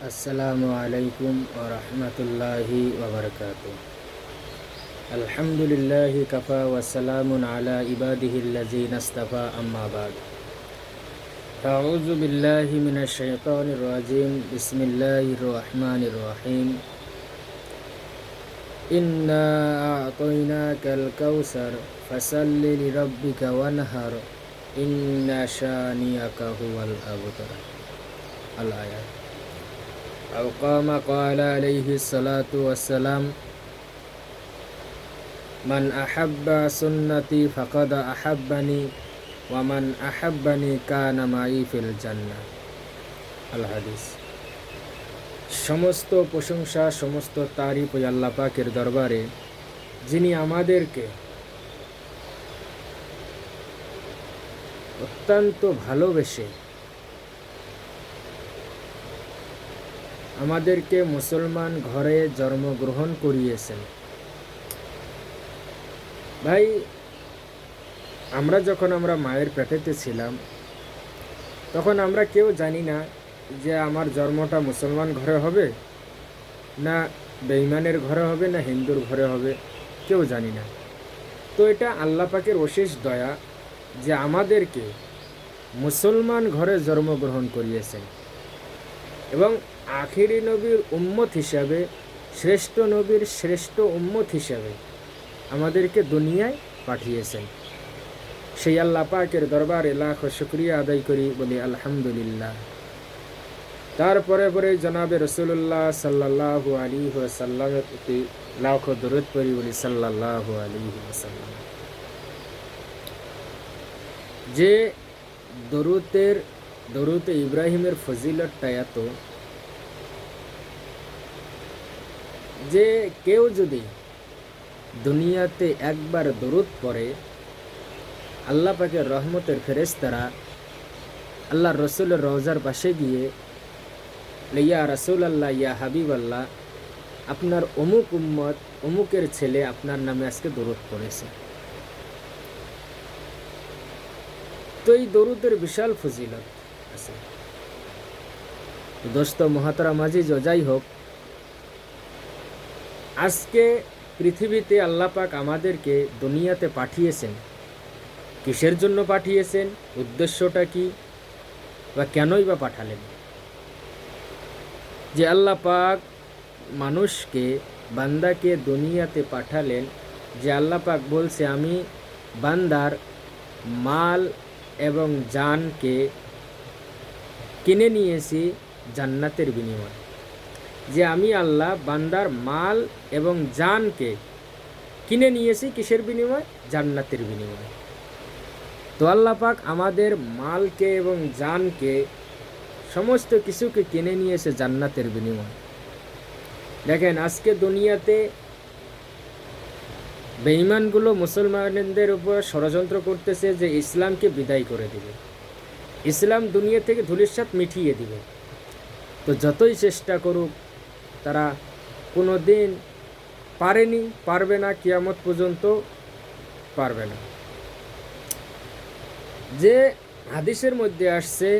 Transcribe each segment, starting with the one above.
আসসালামু আলাইকুম ওয়া রাহমাতুল্লাহি ওয়া বারাকাতুহু। আলহামদুলিল্লাহি কাফা ওয়া সালামুন আলা ইবাদিহিল্লাযিনা ইসতাফা আম্মা বা'দ। আউযু বিল্লাহি মিনাশ শাইতানির রাজিম। বিসমিল্লাহির রহমানির রহিম। ইন্না আ'তাইনাকাল কাউসার ফাসাল্লি লিরাব্বিকা ওয়ানহার ইন্না শানিয়াকা হুয়াল আবতার। আল আয়াত। أو قام قال عليه الصلاة والسلام من أحب سنتي فقد أحبني ومن أحبني كان معي في الجنة। আল হাদিস। সমস্ত প্রশংসা, সমস্ত তারিফ ওই আল্লাহ পাকের দরবারে, যিনি আমাদেরকে অত্যন্ত ভালোবেসে আমাদেরকে মুসলমান ঘরে জন্মগ্রহণ করিয়েছেন। ভাই, আমরা মায়ের পেটেতে ছিলাম, তখন আমরা কেউ জানি না যে আমার জন্মটা মুসলমান ঘরে হবে না বেঈমানের ঘরে হবে না হিন্দুর ঘরে হবে, কেউ জানি না। তো এটা আল্লাহ পাকের অশেষ দয়া যে আমাদেরকে মুসলমান ঘরে জন্মগ্রহণ করিয়েছেন এবং আখিরি নবীর উম্মত হিসাবে, শ্রেষ্ঠ নবীর শ্রেষ্ঠ উম্মত হিসাবে আমাদেরকে দুনিয়ায় পাঠিয়েছেন। সেই আল্লাহ পাকের দরবারে লাখ শুকরিয়া আদায় করি, বলি আলহামদুলিল্লাহ। তারপরে পরে জনাবে রাসূলুল্লাহ সাল্লাল্লাহু আলাইহি ওয়াসাল্লামের প্রতি লাখ দরুদ পড়ি, বলি সাল্লাল্লাহু আলাইহি ওয়াসাল্লাম। যে দরুদে ইব্রাহিমের ফজিলতটা এত যে কেউ যদি দুনিয়াতে একবার দরুদ পড়ে, আল্লাহ পাকের রহমতের ফেরেশতারা আল্লাহ রসুলের রওজার পাশে গিয়ে, ইয়া রাসূল আল্লাহ, ইয়া হাবিব আল্লাহ, আপনার অমুক উম্মত অমুকের ছেলে আপনার নামে আজকে দরুদ পড়েছে। তো এই দরুদের বিশাল ফজিলত আছে। দোস্ত মহাতারাম আজিজ, যাই হোক, আজকে পৃথিবীতে আল্লাহ পাক আমাদেরকে দুনিয়াতে পাঠিয়েছেন। কিসের জন্য পাঠিয়েছেন, উদ্দেশ্যটা কি, বা কেনই বা পাঠালেন? যে আল্লাহ পাক মানুষকে, বান্দাকে দুনিয়াতে পাঠালেন, যে আল্লাহ পাক বলছে আমি বান্দার মাল এবং জানকে কিনে নিয়েছি জান্নাতের বিনিময়ে। যে আমি আল্লাহ বান্দার মাল এবং জানকে কিনে নিয়েছি কিসের বিনিময়ে? জান্নাতের বিনিময়ে। তো আল্লাহ পাক আমাদের মালকে এবং জানকে, সমস্ত কিছুকে কিনে নিয়েছে জান্নাতের বিনিময়ে। দেখেন, আজকে দুনিয়াতে বেঈমানগুলো মুসলমানদের উপর ষড়যন্ত্র করতেছে যে ইসলামকে বিদায় করে দিবে, ইসলাম দুনিয়া থেকে ধূলিসাৎ মিটিয়ে দিবে। তো যতই চেষ্টা করুক, তারা কোনো দিন পারবে না, কিয়ামত পর্যন্ত পারবে না। যে হাদিসের মধ্যে আসছে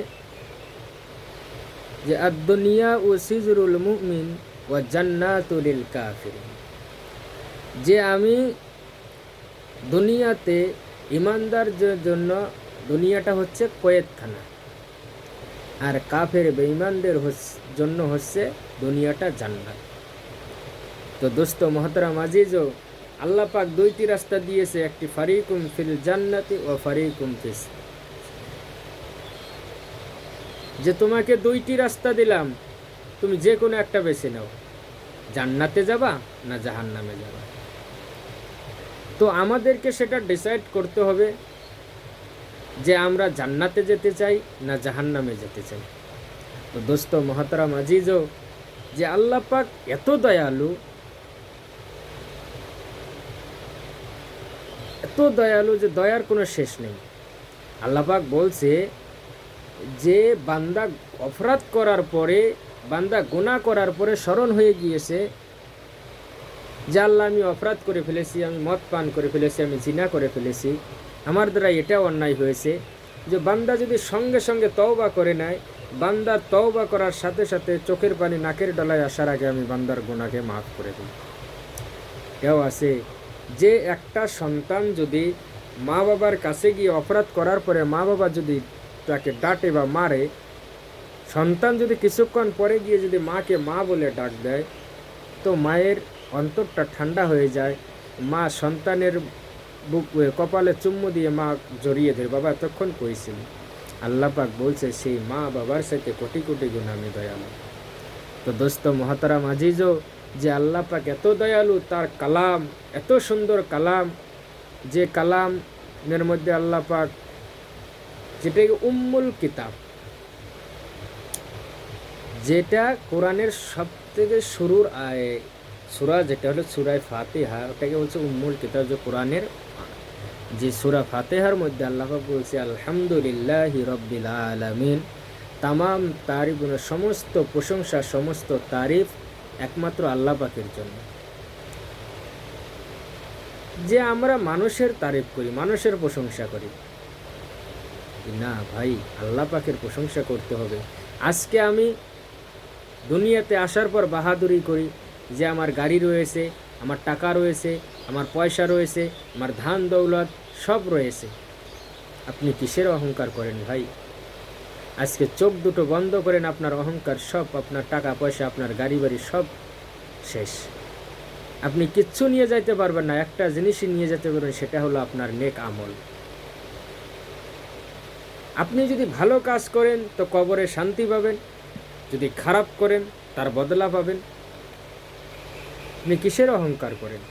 যে আদ-দুনিয়া সিজরুল মুমিন ওয়া জান্নাতুল লিল কাফিরিন, যে আমি দুনিয়াতে ইমানদারদের জন্য দুনিয়াটা হচ্ছে কয়েদখানা, আর কাফের বেঈমানদের জন্য হচ্ছে দুনিয়াটা জান্নাত। তো দোস্ত মহতরম আজিজও, আল্লাহ পাক দুইটি রাস্তা দিয়েছে, একটি ফারিকুম ফিল জান্নাতি ও ফারিকুম ফিস, যে তোমাকে দুইটি রাস্তা দিলাম, তুমি যে কোনো একটা বেছে নাও, জান্নাতে যাবা না জাহান্নামে যাবা। তো আমাদেরকে সেটা ডিসাইড করতে হবে যে আমরা জান্নাতে যেতে চাই না জাহান্নামে যেতে চাই। তো দোস্ত মহতরম আজিজও, যে আল্লাহ পাক এত দয়ালু, এত দয়ালু যে দয়ার কোনো শেষ নেই। আল্লাহ পাক বলছে যে বান্দা অপরাধ করার পরে, বান্দা গুনাহ করার পরে স্মরণ হয়ে গিয়েছে যে আল্লাহ আমি অপরাধ করে ফেলেছি, আমি মদ পান করে ফেলেছি, আমি জিনা করে ফেলেছি, আমার দ্বারা এটা অন্যায় হয়েছে, যে বান্দা যদি সঙ্গে সঙ্গে তওবা করে নেয় বান্দা তওবা করার সাথে সাথে চোখের পানি নাকের ডলায় আসার আগে আমি বান্দার গুনাহকে মাফ করে দিই। কেউ আছে যে একটা সন্তান যদি মা বাবার কাছে গিয়ে অপরাধ করার পরে মা বাবা যদি তাকে ডাঁটে বা মারে, সন্তান যদি কিছুক্ষণ পরে গিয়ে যদি মাকে মা বলে ডাক দেয়, তো মায়ের অন্তরটা ঠান্ডা হয়ে যায়। মা সন্তানের বুক কপালে চুম্মু দিয়ে মা জড়িয়ে ধরে, বাবা এতক্ষণ কইছিল। আল্লাহ পাক বলছে সেই মা বাবার সাথে কোটি কোটি গুণ আমি দয়ালু। তো দোস্ত মহতারাম আজিজও, যে আল্লাহ পাক এত দয়ালু, তার কালাম এত সুন্দর কালাম, যে কালামের মধ্যে আল্লাহ পাক, যেটাকে উম্মুল কিতাব, যেটা কোরআনের সবথেকে শুরুর সূরা, যেটা হলো সূরা ফাতিহা, ওটাকে বলছে উম্মুল কিতাব। যে কোরআনের যে সূরা ফাতিহার মধ্যে আল্লাহ পাক বলছে আলহামদুলিল্লাহি রাব্বিল আলামিন, তামাম তারিফ, সমস্ত প্রশংসা, সমস্ত তারিফ একমাত্র আল্লাহ পাকের জন্য। যে আমরা মানুষের তারিফ করি, মানুষের প্রশংসা করি না ভাই, আল্লাহ পাকের প্রশংসা করতে হবে। আজকে আমি দুনিয়াতে আসার পর বাহাদুরি করি যে আমার গাড়ি রয়েছে, আমার টাকা রয়েছে, আমার পয়সা রয়েছে, আমার ধান দৌলত সব রয়েছে। আপনি কিসের অহংকার করেন ভাই? আজকে চোখ দুটো বন্ধ করেন, আপনার অহংকার সব, আপনার টাকা পয়সা, আপনার গাড়ি বাড়ি সব শেষ। আপনি কিচ্ছু নিয়ে যাইতে পারবেন না। একটা জিনিসই নিয়ে যেতে পারবেন, সেটা হলো আপনার নেক আমল। আপনি যদি ভালো কাজ করেন তো কবরে শান্তি পাবেন, যদি খারাপ করেন তার বদলা পাবেন। আপনি কিসের অহংকার করেন?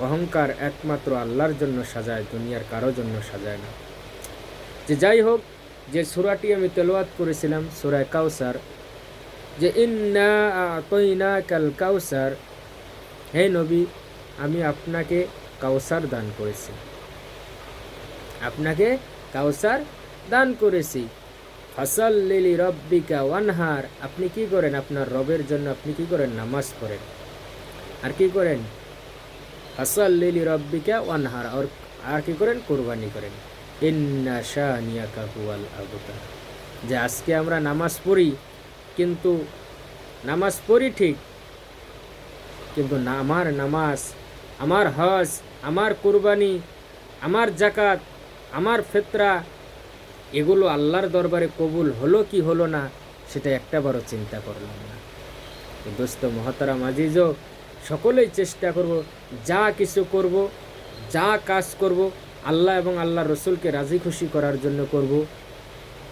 অহংকার একমাত্র আল্লাহর জন্য সাজায়, দুনিয়ার কারো জন্য সাজায় না। যে যাই হোক, যে সূরাটি আমি তেলাওয়াত করেছিলাম সূরা কাউসার, যে ইন্না আতাইনাকাল কাউসার, হে নবী আমি আপনাকে কাউসার দান করেছি, আপনাকে কাউসার দান করেছি। ফাসাল্লি লিরাব্বিকা ওয়ানহার, আপনি কি করেন? আপনার রবের জন্য আপনি কি করেন? নামাজ পড়েন। আর কি করেন? ফাসাল্লি লিরাব্বিকা ওয়ানহার, আর কি করেন? কুরবানি করেন। ইন্না শানিয়াকা হুয়াল আবতার। যে আজকে আমরা নামাজ পড়ি, কিন্তু নামাজ পড়ি ঠিক, কিন্তু আমার নামাজ, আমার হজ, আমার কুরবানি, আমার জাকাত, আমার ফিতরা, এগুলো আল্লাহর দরবারে কবুল হলো কি হলো না, সেটা একটাবারও চিন্তা করলাম না। তো দোস্ত মহতারাম আজিজও, সকলেই চেষ্টা করব, যা কিছু করব, যা কাজ করব, আল্লাহ এবং আল্লাহর রসুলকে রাজি খুশি করার জন্য করব।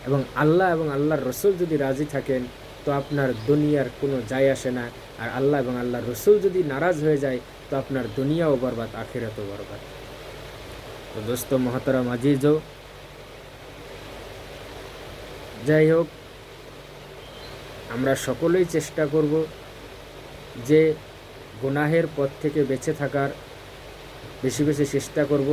এবং আল্লাহ এবং আল্লাহর রসুল যদি রাজি থাকেন তো আপনার দুনিয়ার কোনো যায় আসে না। আর আল্লাহ এবং আল্লাহর রসুল যদি নারাজ হয়ে যায় তো আপনার দুনিয়াও বরবাদ, আখিরাতও বরবাদ। তো দোস্ত মহতারাম আজিজও, যাই হোক, আমরা সকলেই চেষ্টা করব যে গুনাহের পথ থেকে বেঁচে থাকার, বেশি বেশি চেষ্টা করব।